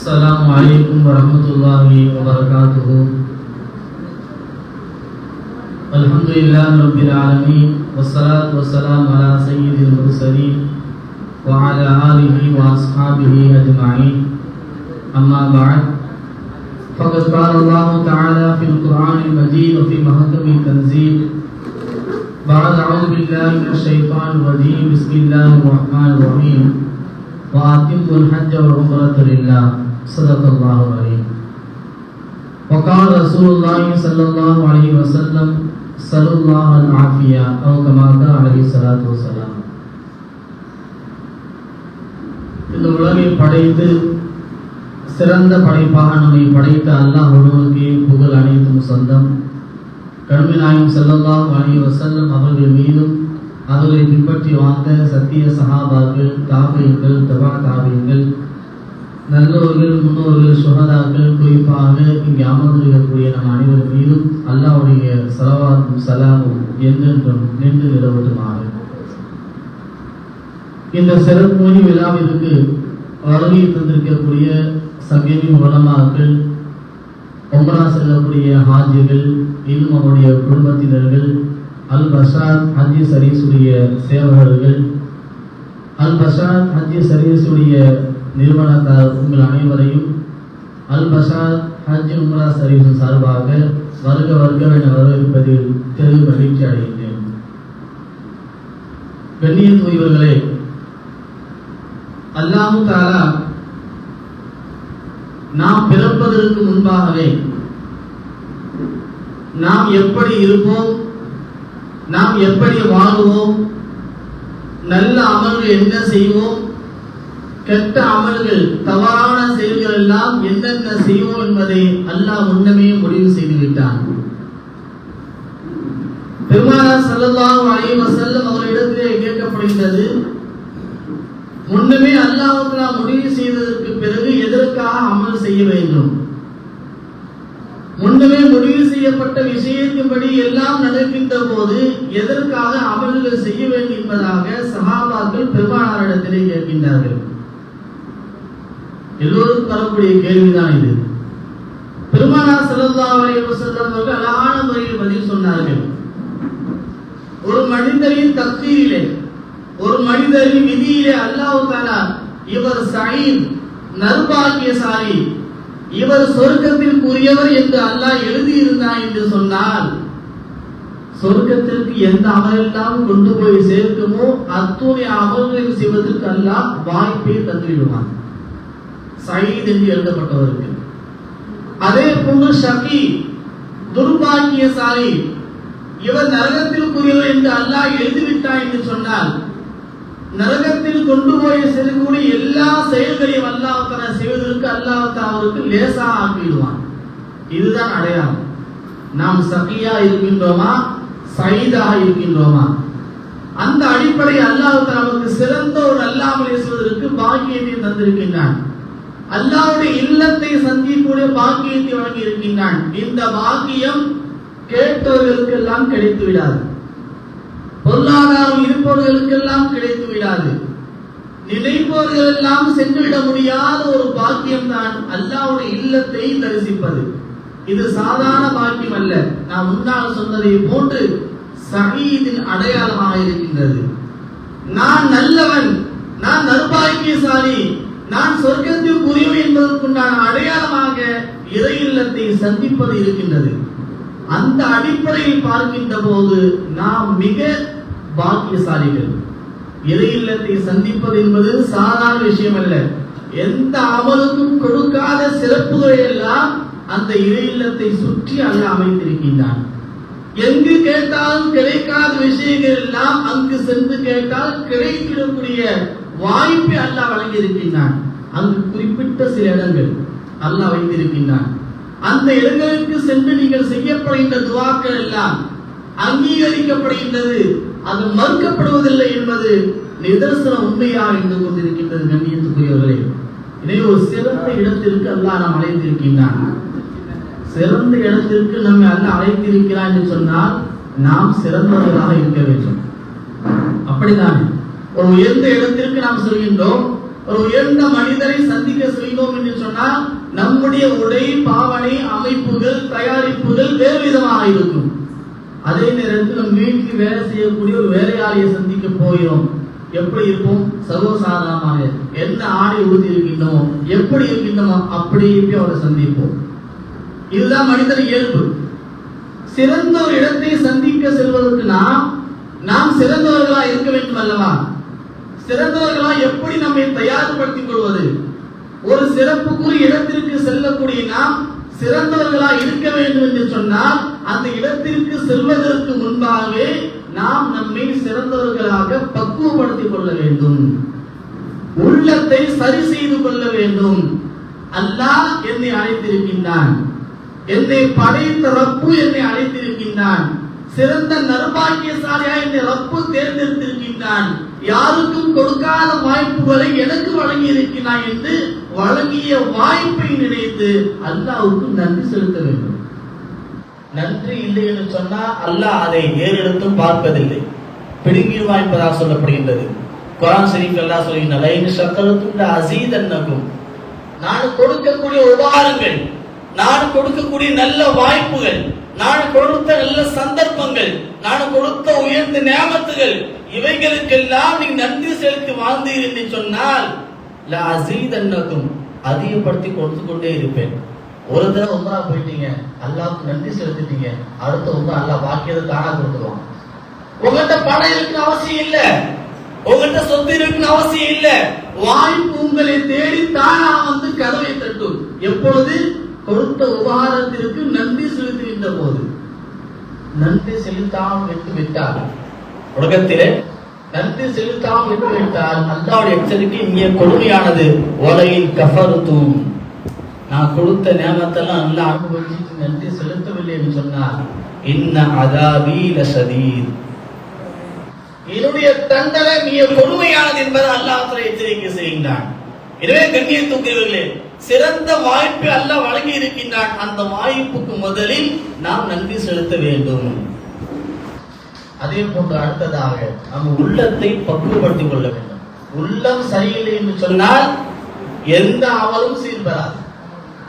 السلام عليكم ورحمة الله وبركاته. الحمد لله رب العالمين والصلاة والسلام على سيد المرسلين وعلى آله وأصحابه أجمعين. أما بعد، فقد قال الله تعالى في القرآن المجيد وفي محكم التنزيل بعد أعوذ بالله من الشيطان الرجيم بسم الله الرحمن الرحيم وأتموا الحج والعمرة لله صدق الله العظيم. وقال رسول الله صلى الله عليه وسلم صلى الله العافية أو كما قال عليه الصلاة والسلام. இந்த உலகை படைத்து சிறந்த படைப்பாக நம்மை படைத்த அல்லாஹ் ஒருவனுக்கே புகழ் அனைத்தும் சொந்தம். கண்மணி நாயகம் ஸல்லல்லாஹு அலைஹி வஸல்லம் அவர்கள் மீதும் அவர்களை பின்பற்றி வாழ்ந்த சத்திய சஹாபாக்கள், தாபீன்கள், தபா தாபீன்கள், நல்லோர்கள், முன்னோர்கள், சுஹதாக்கள், குறிப்பாக இங்கே அமர்ந்திருக்கக்கூடிய நம் அனைவர் மீதும் அல்லாஹ்வுடைய ஸலவாத்தும் ஸலாமும் என்றென்றும் நின்று நிலவட்டுமாக. இந்த சிறப்பு விழாவிற்கு வருகை தந்திருக்கக்கூடிய சகீமின் உலமாக்கள், உம்ரா செல்லக்கூடிய ஹாஜிகள், இன்னும் அவருடைய குடும்பத்தினர்கள், அல் பஷார் ஹஜ் சர்வீஸுடைய சேவகர்கள், அல் பஷார் ஹஜ் சர்வீஸுடைய நிறுவனத்தார் உங்கள் அனைவரையும் அல் பஷார் ஹஜ் உம்ரா சர்வீஸ் சார்பாக வருக வருக என வரவேற்பதில் பெரும் மகிழ்ச்சி அடைகின்றேன். கண்ணியத்துக்குரியவர்களே, அல்லாஹ் தஆலா நாம் பிறப்பதற்கு முன்பாகவே நாம் எப்படி இருப்போம், நாம் எப்படி வாழ்வோம், நல்ல அமல்கள் என்ன செய்வோம், கெட்ட அமல்கள் தவறான செயல்கள் எல்லாம் என்னென்ன செய்வோம் என்பதை அல்லாஹ் முன்னமே முடிவு செய்து விட்டான். பெருமானார் ஸல்லல்லாஹு அலைஹி வஸல்லம் அவர்களிடத்திலே கேட்கப்படுகிறது, முன்னமே அல்லாஹ் தஆலா முடிவு செய்ததற்கு பிறகு எதற்காக அமல் செய்ய வேண்டும்? முன்னமே முடிவு செய்யப்பட்ட விஷயத்தின்படி எல்லாம் நடக்கின்ற போது எதற்காக அமல்கள் செய்ய வேண்டும் என்பதாக சஹாபாக்கள் பெருமானாரிடத்திலே கேட்கின்றார்கள். எல்லோரும் தரக்கூடிய கேள்விதான் இது. பெருமானார் ஸல்லல்லாஹு அலைஹி வஸல்லம் அவர்கள் அழகான முறையில் பதில் சொன்னார்கள். ஒரு மனிதரின் தக்தீரிலே, ஒரு மனிதரின் விதியிலே அல்லாஹ் தஆலா இவர் சயீத், நற்பாக்கியசாலி, இவர் சொர்க்கத்திற்குரியவர் என்று அல்லாஹ் எழுதியிருந்தார் என்று சொன்னால், சொர்க்கத்திற்கு எந்த அமலெல்லாம் கொண்டு போய் சேர்க்குமோ அத்துணை அமல்களை செய்வதற்கு அல்லாஹ் வாய்ப்பை தந்துவிடுவான் சயீத் என்று எழுதப்பட்டவருக்கு. அதே போன்று ஷகீ, துர்பாக்கியசாலி, இவர் நரகத்திற்குரியவர் என்று அல்லாஹ் எழுதிவிட்டார் என்று சொன்னால், நரகத்தில் கொண்டு போய் செல்லக்கூடிய எல்லா செயல்களையும் அல்லாஹ் தஆலா செய்வதற்கு அல்லாஹ் தஆலா அவருக்கு லேசா ஆக்கிடுவான். இதுதான் அடையாளம். நாம் சகியா இருக்கின்றோமா, சயீதாக இருக்கின்றோமா? அந்த அடிப்படை அல்லாஹ் தஆலா நமக்கு சிறந்த ஒரு நல்ல அமலை செய்வதற்கு பாக்கியத்தை தந்திருக்கின்றான். அல்லாஹ்வுடைய இல்லத்தை சந்திக்கக்கூடிய பாக்கியத்தை வழங்கி இருக்கின்றான். இந்த பாக்கியம் கேட்டவர்களுக்கெல்லாம் கிடைத்து விடாது, பொருளாதாரம் இருப்பவர்களுக்கெல்லாம் கிடைத்து விடாது, நினைப்பவர்கள் எல்லாம் சென்றுவிட முடியாத ஒரு பாக்கியம் தான் அல்லாஹ்வுடைய இல்லத்தை தரிசிப்பது. இது சாதாரண பாக்கியம் அல்ல. நான் முன்னால் சொன்னதை போன்று சயீதின் அடையாளமாக இருக்கின்றது. நான் நல்லவன், நான் நற்பாக்கியசாலி, நான் சொர்க்கத்திற்குரியவன் என்பதற்குண்டான அடையாளமாக இறை இல்லத்தை சந்திப்பது இருக்கின்றது. அந்த அடிப்படையில் பார்க்கின்ற போது நாம் மிக பாக்கியசாலிகள். இறை இல்லத்தை சந்திப்பது என்பது சாதாரண விஷயம் அல்ல. எந்த அமலுக்கும் கொடுக்காத சிறப்புகளை எல்லாம் அந்த இறை இல்லத்தை சுற்றி அல்லாஹ் அமைத்திருக்கின்றான். எங்கு கேட்டாலும் கிடைக்காத விஷயங்கள் எல்லாம் அங்கு சென்று கேட்டால் கிடைக்கக்கூடிய வாய்ப்பை அல்லாஹ் வழங்கி இருக்கின்றான். அங்கு குறிப்பிட்ட சில இடங்கள் அல்லாஹ் வைத்திருக்கின்றான். அந்த இடங்களுக்கு சென்று நீங்கள் செய்யப்படுகின்ற துஆக்கள் எல்லாம் அங்கீகரிக்கப்படுகின்றது, அது மறுக்கப்படுவதில்லை என்பது நிதர்சன உண்மையாக இருந்து கொண்டிருக்கின்றது. கண்ணியத்துக்குரியவர்களே, இதை ஒரு சிறந்த இடத்திற்கு அல்லாஹ் நாம் அழைத்திருக்கின்றான். சிறந்த இடத்திற்கு நம்மை அல்லாஹ் அழைத்திருக்கிறான் என்று சொன்னால் நாம் சிறந்தவர்களாக இருக்க வேண்டும். அப்படித்தான் ஒரு உயர்ந்த இடத்திற்கு நாம் செல்கின்றோம். ஒரு உயர்ந்த மனிதரை சந்திக்க செல்வோம் என்று சொன்னால் நம்முடைய உடை, பாவனை, அமைப்புகள், தயாரிப்புகள் வேறு விதமாக இருக்கும். அதே நேரத்தில் நம் வீட்டில் வேலை செய்யக்கூடிய ஒரு வேலையாளியை சந்திக்க போகிறோம், எப்படி இருப்போம்? சர்வசாதாரணமாக என்ன ஆடை உறுதி இருக்கின்றோமோ, எப்படி இருக்கின்றோமோ அப்படியே அவரை சந்திப்போம். இதுதான் மனிதன் இயல்பு. சிறந்த ஒரு இடத்தை சந்திக்க செல்வதற்கு நாம் சிறந்தவர்களா இருக்க வேண்டும் அல்லவா? சிறந்தவர்களா எப்படி நம்மை தயார்படுத்திக் கொள்வது? ஒரு சிறப்புக்குரிய இடத்திற்கு செல்லக்கூடிய நாம் சிறந்தவர்களா இருக்க வேண்டும் என்று சொன்னால் அந்த இடத்திற்கு செல்வதற்கு முன்பாகவே நாம் நம்மை சிறந்தவர்களாக பக்குவப்படுத்திக் கொள்ள வேண்டும். உள்ளத்தை சரி செய்து கொள்ள வேண்டும். அல்லாஹ் என்னை அழைத்திருக்கின்றான், என்னை படைத்த ரப்பு என்னை அழைத்திருக்கின்றான், சிறந்த நற்பாக்கியசாலியாக என்னை ரப்பு தேர்ந்தெடுத்திருக்கின்றான், யாருக்கும் கொடுக்காத வாய்ப்புகளை எனக்கு வழங்கி இருக்கிறான் என்று வழங்கிய வாய்ப்பை நினைத்து அல்லாஹ்வுக்கு நன்றி செலுத்த வேண்டும். நன்றி இல்லை என்று சொன்னால் அல்லாஹ் அதை ஏறெடுத்தும் பார்ப்பதில்லை, பிடுங்கிடுவான் என்பதாக சொல்லப்படுகின்றது. குர்ஆன் ஷரீஃப் அல்லாஹ் சொல்கின்றான், லைன் ஷக்கரத்தும் லஅஸீதன்னகும். நான் கொடுக்கக்கூடிய உபகாரங்கள், நான் கொடுக்கக்கூடிய நல்ல வாய்ப்புகள், நான் கொடுத்த நல்ல சந்தர்ப்பங்கள், நான் கொடுத்த உயர்ந்த நியாமத்துகள், இவைகளுக்கெல்லாம் நீ நன்றி செலுத்தி வாழ்ந்தீர் என்று சொன்னால் லஅஸீதன்னகும், அதிகப்படுத்தி கொடுத்து கொண்டே இருப்பேன். ஒரு தடவை உம்ரா போயிட்டீங்க, அல்லாஹ்வுக்கு நன்றி செலுத்திட்டீங்க, அடுத்த உம்ரா அல்லாஹ் பாக்கியத்தை தானா கொடுத்துருவான். உங்கள்கிட்ட பணம் இருக்குன்னு அவசியம் இல்ல, உங்கள்கிட்ட சொத்து இருக்குன்னு அவசியம் இல்ல, வாய்ப்பு உங்களை தேடி தானா வந்து கதவை தட்டும். எப்பொழுது? கொடுத்த உபகாரத்திற்கு நன்றி செலுத்துகின்ற போது. நன்றி செலுத்தாமல் விட்டு விட்டார், உலகத்திலே நன்றி செலுத்தாமல் விட்டு விட்டால் அல்லாஹ்வுடைய எச்சரிக்கை மிக கொடுமையானது. வலையில் கஃபர்தும், நான் கொடுத்த நியமத்தெல்லாம் நல்லா அனுபவிச்சு நன்றி செலுத்தவில்லை என்று சொன்னார், இன்ன அதாபி லஷதீத், என்னுடைய தண்டனை மிக கொடுமையானது என்பதை அல்லாஹ் எச்சரிக்கை செய்கின்றான். எனவே கண்ணியத்துக்குரியவர்களே, சிறந்த வாய்ப்பை அல்லாஹ் வழங்கி இருக்கின்றான். அந்த வாய்ப்புக்கு முதலில் நாம் நன்றி செலுத்த வேண்டும். அதே போன்று அடுத்ததாக நம்ம உள்ளத்தை பக்குவப்படுத்திக் கொள்ள வேண்டும். உள்ளம் சரியில்லை என்று சொன்னால் எந்த அமலும் சீர்பெறாது.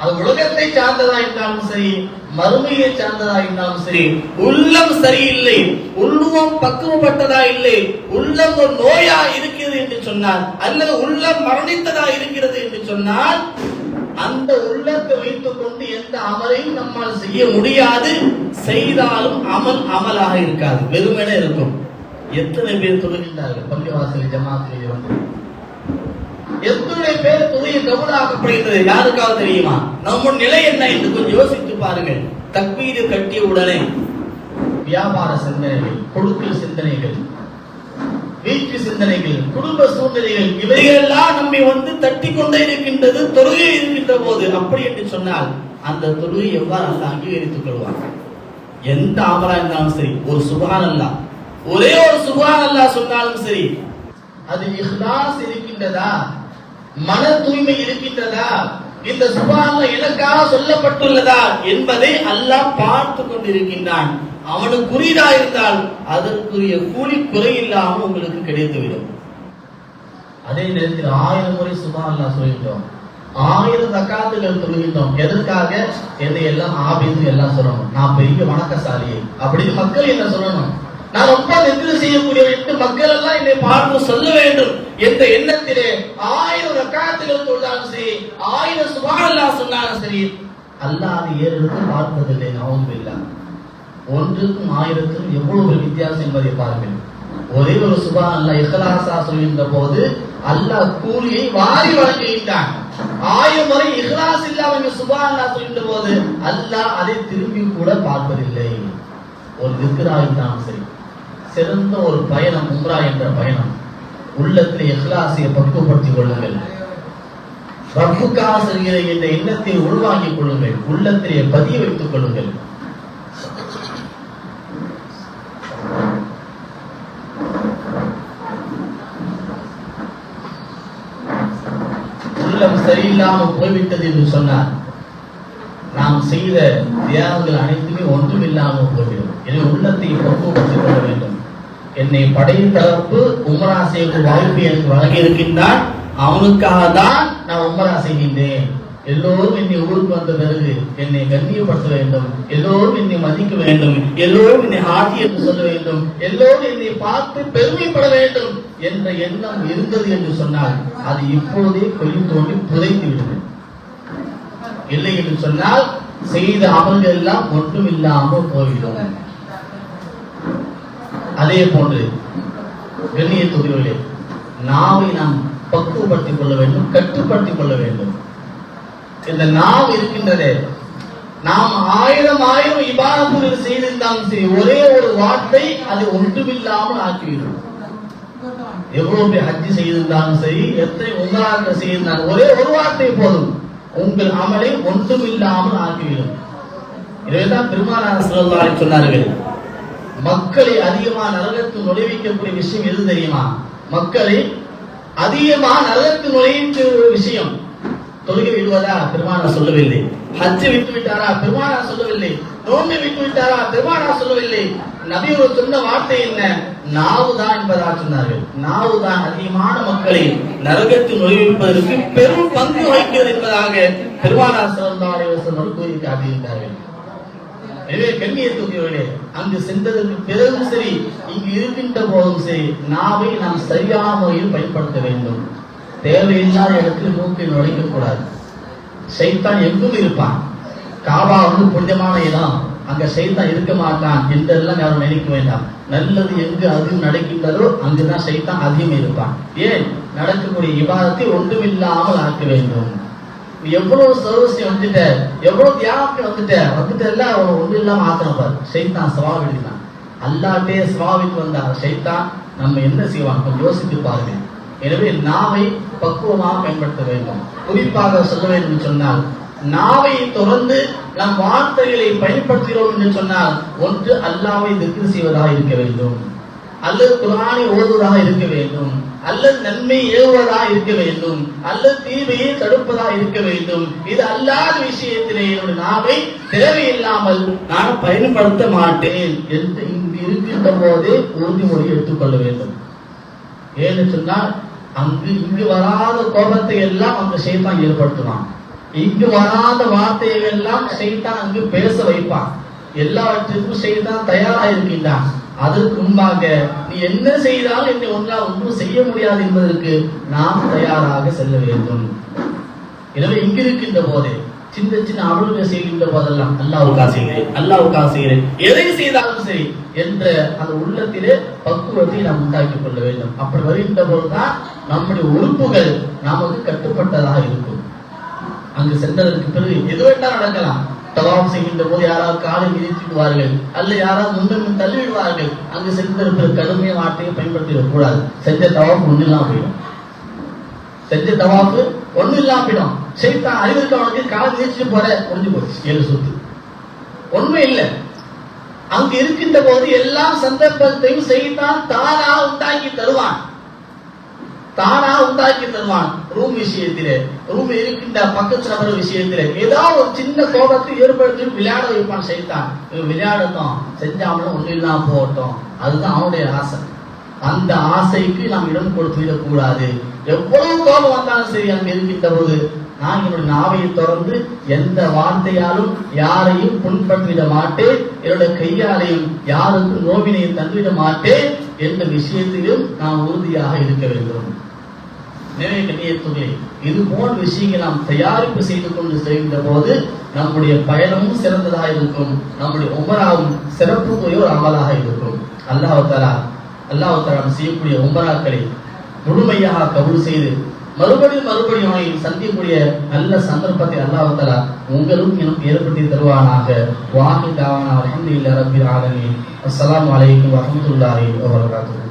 அது உலகத்தை சார்ந்ததா இருந்தாலும் சரி, மறுமையை சார்ந்ததா இருந்தாலும் சரி, உள்ளம் சரியில்லை, உள்ளம் பக்குவப்பட்டதா இல்லை, உள்ளம் ஒரு நோயா இருக்கிறது என்று சொன்னால், அல்லது உள்ளம் மரணித்ததா இருக்கிறது என்று சொன்னால், அந்த உள்ளத்தை வைத்துக் கொண்டு எந்த அமலையும் நம்மால் செய்ய முடியாது. செய்தாலும் அமல் அமலாக இருக்காது, வெறுமனே இருக்கும். எத்தனை பேர் தொழுகின்றார்கள் பள்ளிவாசல் ஜமாத்தில் வந்து? எத்தனை பேர் தொழில் கபூலாக்கப்படுகிறது யாருக்காவது தெரியுமா? நம்ம நிலை என்ன என்று கொஞ்சம் யோசித்து பாருங்கள். தக்பீர் கட்டிய உடனே வியாபார சிந்தனைகள், கொடுக்கல் சிந்தனைகள், வீட்டு சிந்தனைகள், குடும்ப சூழ்நிலைகள், இவைகளெல்லாம் நம்மை வந்து தட்டி கொண்டே இருக்கின்றது தொழுகை இருக்கின்ற போது. அப்படி என்று சொன்னால் அந்த தொழுகை எவ்வாறு அல்லாஹ் அங்கீகரித்துக் கொள்வாங்க? எந்த அமலா இருந்தாலும் சரி, ஒரு சுப்ஹான் அல்லாஹ், ஒரே ஒரு சுப்ஹான் அல்லாஹ் சொன்னாலும் சரி, அது இஹ்லாஸ் இருக்கின்றதா, மன தூய்மை இருக்கின்றதா, இந்த சுப்ஹான் எனக்காக சொல்லப்பட்டுள்ளதா என்பதை அல்லாஹ் பார்த்து கொண்டிருக்கின்றான். அவனுக்குரியதா இருந்தால் அதற்குரிய கூலி குறை இல்லாமல் உங்களுக்கு கிடைத்துவிடும். அதே நேரத்தில் 1000 முறை சுப்ஹான் அல்லாஹ் சொல்கின்றோம், 1000 ரக்காத்துகள் தொழுகின்றோம். எதற்காக? என்னை எல்லாம் ஆபீது எல்லாம் சொல்லணும், நான் பெரிய வணக்கசாலி அப்படின்னு மக்கள் என்ன சொல்லணும், நான் ரொம்ப நெருங்கி செய்யக்கூடிய மக்கள் எல்லாம் என்னை பார்த்து சொல்ல வேண்டும் என்ற எண்ணத்திலே 1000 ரக்காத்துகள் தொழுதாலும் சரி, 1000 சுப்ஹான் அல்லாஹ் சொன்னாலும் சரி, அல்லாஹ் அதை ஏறெடுத்து பார்ப்பதில்லை. நவுதுபில்லாஹ். ஒன்றுக்கும் 1000க்கும் எவ்வளவு வித்தியாசம் என்பதை பாருங்கள். ஒரே ஒரு சுப்ஹான் அல்லாஹ் இஹ்லாஸா சொல்கின்ற போது அல்லாஹ் கூலியை வாரி வழங்குகின்றான். 1000 முறை இஹ்லாஸ் இல்லாமல் சுப்ஹான் அல்லாஹ் சொல்கின்ற போது அல்லாஹ் அதை திரும்பி கூட பார்ப்பதில்லை. ஒரு திக்ரா இருந்தாலும் சரி, சிறந்த ஒரு பயணம் உம்ரா என்ற பயணம், உள்ளத்திலே இஹ்லாஸை பக்குவப்படுத்திக் கொள்ளுங்கள். ரப்புக்காக செல்கிற என்ற எண்ணத்தை உள்வாங்கிக் கொள்ளுங்கள், உள்ளத்திலே பதிய வைத்துக் கொள்ளுங்கள். உள்ளம் சரியில்லாமல் போய்விட்டது என்று சொன்னார், நாம் செய்த தியாகங்கள் அனைத்துமே ஒன்றுமில்லாமல் போய்விடும். எனவே உள்ளத்தை பக்குவப்படுத்திக் கொள்ள வேண்டும். என்னை படைத்த ரப்பு உம்ரா செய்யும் வாய்ப்பு எனக்கு வழங்கி இருக்கின்றான், அவனுக்காக தான் நான் உம்ரா செய்கின்றேன். எல்லோரும் என்னை ஊருக்கு வந்த பிறகு என்னை கண்ணியப்படுத்த வேண்டும், எல்லோரும் என்னை மதிக்க வேண்டும், எல்லோரும் என்னை ஹாஜி என்று சொல்ல வேண்டும், எல்லோரும் என்னை பார்த்து பெருமைப்பட வேண்டும் என்ற எண்ணம் இருந்தது என்று சொன்னால் அது இப்போதே கொள்ளி தோண்டி புதைத்து விடுது. இல்லை என்று சொன்னால் செய்த அமல்கள் எல்லாம் ஒன்றும் இல்லாமல் போய்விடும். அதே போன்று கண்ணியத்துக்குரியவர்களே, நாவை நாம் பக்குவப்படுத்திக் கொள்ள வேண்டும், கட்டுப்படுத்திக் கொள்ள வேண்டும். இந்த நாவு இருக்கின்றதே, நாம் ஆயிரம் இபாதத்துகள் செய்திருந்தாலும் சரி, ஒரே ஒரு வார்த்தை அது ஒன்றுமில்லாமல் ஆக்கிவிடும். எவ்வளவு ஹஜ்ஜி செய்திருந்தாலும் சரி, எத்தனை உம்ராக்கள் செய்திருந்தாலும் ஒரே ஒரு வார்த்தை போதும் உங்கள் அமலை ஒன்றுமில்லாமல் ஆக்கிவிடும். இதுதான் பெருமானார் ஸல்லல்லாஹு அலைஹி சொன்னார்கள், மக்களை அதிகமாக நரகத்தில் நுழைவிக்கக்கூடிய விஷயம் எது தெரியுமா? மக்களை அதிகமாக நரகத்தில் நுழைவிக்கிற விஷயம். தொழுகை விடுவதா? பெருமானார் சொல்லவில்லை. ஹஜ்ஜை விட்டு விட்டாரா? பெருமானார் சொல்லவில்லை. நோன்பை விட்டு விட்டாரா? பெருமானார் சொல்லவில்லை. நபி ஒரு சொன்ன வார்த்தை என்ன? நாவுதான் என்பதாக சொன்னார்கள். நாவுதான் அதிகமான மக்களை நரகத்தில் நுழைவிப்பதற்கு பெரும் பங்கு வகிக்கிறது என்பதாக பெருமானார் ஸல்லல்லாஹு அலைஹி வஸல்லம் கூறி காட்டியிருக்கிறார்கள். எனவே கண்ணியத்துக்குரியவர்களே, அங்கு சென்றதற்கு பிறகும் சரி, இங்கு இருக்கின்ற போதும் சரி, நாவை நாம் சரியான முறையில் பயன்படுத்த வேண்டும். தேவையில்லாத இடத்தில் மூக்கை நுழைக்க கூடாது. ஷைத்தான் எங்கும் இருப்பான். காபா புனிதமான இடம், அங்க ஷைத்தான் இருக்க மாட்டான் என்றெல்லாம் யாரும் நினைக்க வேண்டாம். நல்லது எங்கு அதிகம் நடக்கின்றதோ அங்குதான் ஷைத்தான் அதிகம் இருப்பான். ஏன்? நடக்கக்கூடிய இபாதத்தை ஒன்றுமில்லாமல் ஆக்க வேண்டும். எவ்வளவு சர்வசி வந்துட்ட, எவ்வளவு தியாகத்தை வந்துட்ட எல்லாம் ஒன்று இல்லாம ஆக்கணும் பாரு. ஷைத்தான் சவாவிடுதான். அல்லாட்டே சவாவிட்டு வந்தா ஷைத்தான் நம்ம என்ன செய்வான் கொஞ்சம் யோசித்து பாருங்க. எனவே நாவை பக்குவமாக பயன்படுத்த வேண்டும். குறிப்பாக சொல்ல வேண்டும் என்று சொன்னால், நாவை தொடர்ந்து நம் வார்த்தைகளை பயன்படுத்துகிறோம் என்று சொன்னால், ஒன்று அல்லாஹ்வை திக்ர் செய்வதாக இருக்க வேண்டும், அல்லது குர்ஆனை ஓதுவதாக இருக்க வேண்டும், அல்லது நன்மை ஏவுவதாக இருக்க வேண்டும், அல்லது தீமையை தடுப்பதாக இருக்க வேண்டும். இது அல்லாத விஷயத்திலே என்னுடைய நாவை தேவையில்லாமல் நான் பயன்படுத்த மாட்டேன் என்று இங்கு இருக்கின்ற போதே உறுதிமொழி எடுத்துக்கொள்ள வேண்டும். ஏன்னு சொன்னால், இங்கு வராத கோபத்தை எல்லாம் அங்கு ஷைத்தான் ஏற்படுத்துவான். இங்கு வராத வார்த்தைகள் எல்லாம் ஷைத்தான் அங்கு பேச வைப்பான். எல்லாவற்றிற்கும் ஷைத்தான் தயாராக இருக்கின்றான். அதற்கு முன்பாக நீ என்ன செய்தாலும் என்னை ஒன்றும் செய்ய முடியாது என்பதற்கு நாம் தயாராக செல்ல வேண்டும். எனவே இங்கு இருக்கின்ற போதே சின்ன சின்ன அமல்கள் செய்கின்ற போதெல்லாம் அல்லாஹ்வுக்காக செய்கிறேன், எதை செய்தாலும் சரி என்ற அந்த உள்ளத்திலே பக்குவத்தை நாம் உண்டாக்கிக் கொள்ள வேண்டும். அப்படி வருகின்ற போதுதான் நம்முடைய உறுப்புகள் நமக்கு கட்டுப்பட்டதாக இருக்கும். அங்கு சென்றதற்கு பிறகு எது வேண்டாம் நடக்கலாம். தவாப் செய்கின்ற போது யாராவது காலை மிதித்துவிடுவார்கள், அல்ல யாராவது முன்னும் தள்ளிவிடுவார்கள். அங்கு சென்றதற்கு பிறகு கடுமையான வார்த்தையை பயன்படுத்திவிடக் கூடாது. செஞ்ச தவாப் ஒண்ணு இல்லாம போயிடும். ஷைத்தான் அறிவிற்கு அவனுக்கு காலை மிதிச்சுட்டு போற முடிஞ்சு போச்சு, 7 சுத்து ஒண்ணுமே இல்லை. அங்கு இருக்கின்ற போது எல்லா சந்தர்ப்பத்தையும் ஷைத்தான் தானா உண்டாக்கி தருவான். ரூம் விஷயத்திலே, ரூம் இருக்கின்ற பக்கத்து நபர் விஷயத்திலே ஏதாவது ஒரு சின்ன கோபத்தை ஏற்படுத்தி விளையாட வைப்பான் ஷைத்தான். விளையாடட்டும், செஞ்சாமலும் ஒண்ணு இல்லாம போகட்டும், அதுதான் அவனுடைய ஆசை. அந்த ஆசைக்கு நாம் இடம் கொடுத்து விடக்கூடாது. எவ்வளவு கோபம் வந்தாலும் சரி, அங்கு இருக்கின்ற போது நான் என்னுடைய நாவை தொடர்ந்து எந்த வார்த்தையாலும் யாரையும் புண்படுத்திவிட மாட்டேன், என்னுடைய கையாலையும் யாருக்கும் நோவினையை தந்துவிட மாட்டேன் என்ற விஷயத்திலும் நாம் உறுதியாக இருக்க வேண்டும். நிறைய கண்ணியத்துகளே, இது போன்ற விஷயங்களை நாம் தயாரிப்பு செய்து கொண்டு செய்கின்ற போது நம்முடைய பயணமும் சிறந்ததாக இருக்கும், நம்முடைய உம்ராவும் சிறப்புக்குரிய ஒரு அமலாக இருக்கும். அல்லாஹ் தஆலா செய்யக்கூடிய உம்ராக்களை முழுமையாக கபூல் செய்து மறுபடியும் அவனை சந்திக்கக்கூடிய நல்ல சந்தர்ப்பத்தை அல்லாஹ் தஆலா உங்களுக்கும் எனக்கு ஏற்படுத்தி தருவானாக. வாஹி தாவானா அல்ஹம்துலில்லாஹி ரப்பில் ஆலமீன். அஸ்ஸலாமு அலைக்கும் வரஹ்மத்துல்லாஹி வபரகாத்துஹு.